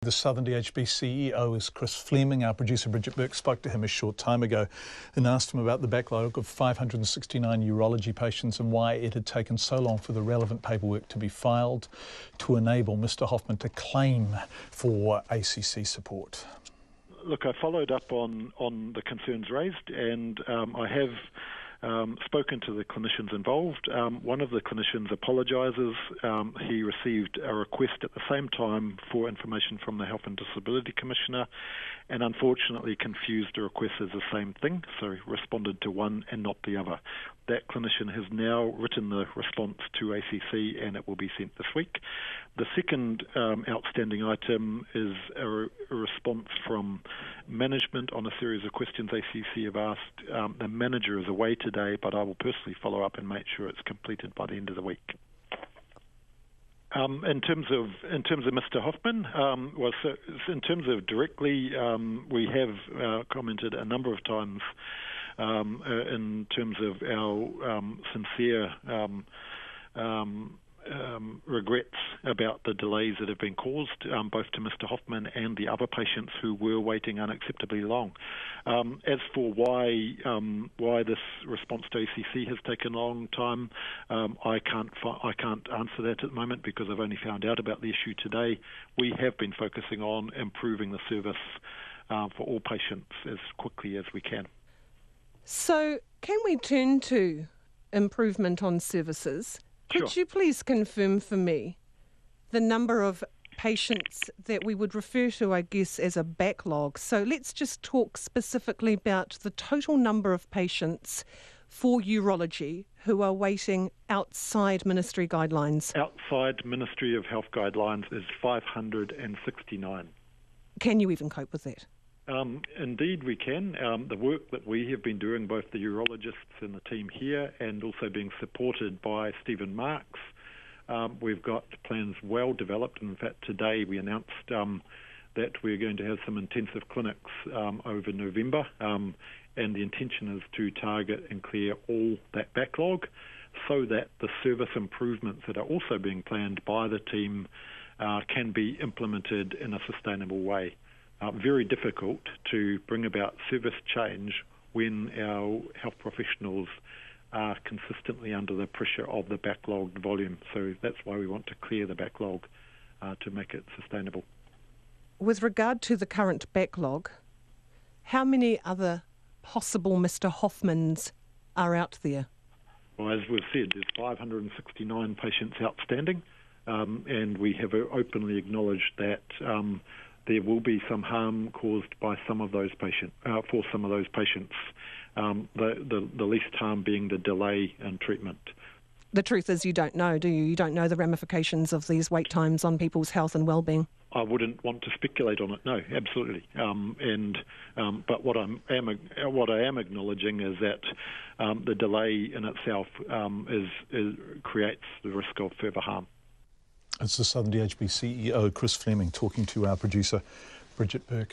The Southern DHB CEO is Chris Fleming. Our producer Bridget Burke spoke to him a short time ago and asked him about the backlog of 569 urology patients and why it had taken so long for the relevant paperwork to be filed to enable Mr Hoffman to claim for ACC support. Look, I followed up on the concerns raised, and I have spoken to the clinicians involved. One of the clinicians apologises. He received a request at the same time for information from the Health and Disability Commissioner and unfortunately confused the request as the same thing, so responded to one and not the other. That clinician has now written the response to ACC and it will be sent this week. The second outstanding item is a response from management on a series of questions ACC have asked. The manager is away today, but I will personally follow up and make sure it's completed by the end of the week. In terms of Mr Hoffman, in terms of directly, we have commented a number of times in terms of our sincere regrets about the delays that have been caused, both to Mr Hoffman and the other patients who were waiting unacceptably long. As for why this response to ACC has taken a long time, I can't answer that at the moment because I've only found out about the issue today. We have been focusing on improving the service for all patients as quickly as we can. So can we turn to improvement on services? Could Sure. you please confirm for me the number of patients that we would refer to, I guess, as a backlog? So let's just talk specifically about the total number of patients for urology who are waiting outside ministry guidelines. Outside Ministry of Health guidelines is 569. Can you even cope with that? Indeed we can. The work that we have been doing, both the urologists and the team here, and also being supported by Stephen Marks, we've got plans well developed. In fact, today we announced that we're going to have some intensive clinics over November, and the intention is to target and clear all that backlog so that the service improvements that are also being planned by the team can be implemented in a sustainable way. Very difficult to bring about service change when our health professionals are consistently under the pressure of the backlogged volume. So that's why we want to clear the backlog to make it sustainable. With regard to the current backlog, how many other possible Mr Hoffmans are out there? Well, as we've said, there's 569 patients outstanding, and we have openly acknowledged that there will be some harm caused by some of those patients, for some of those patients, the least harm being the delay in treatment. The truth is you don't know, do you? You don't know the ramifications of these wait times on people's health and well-being. I wouldn't want to speculate on it, no, absolutely. But what I am acknowledging is that the delay in itself creates the risk of further harm. It's the Southern DHB CEO, Chris Fleming, talking to our producer, Bridget Burke.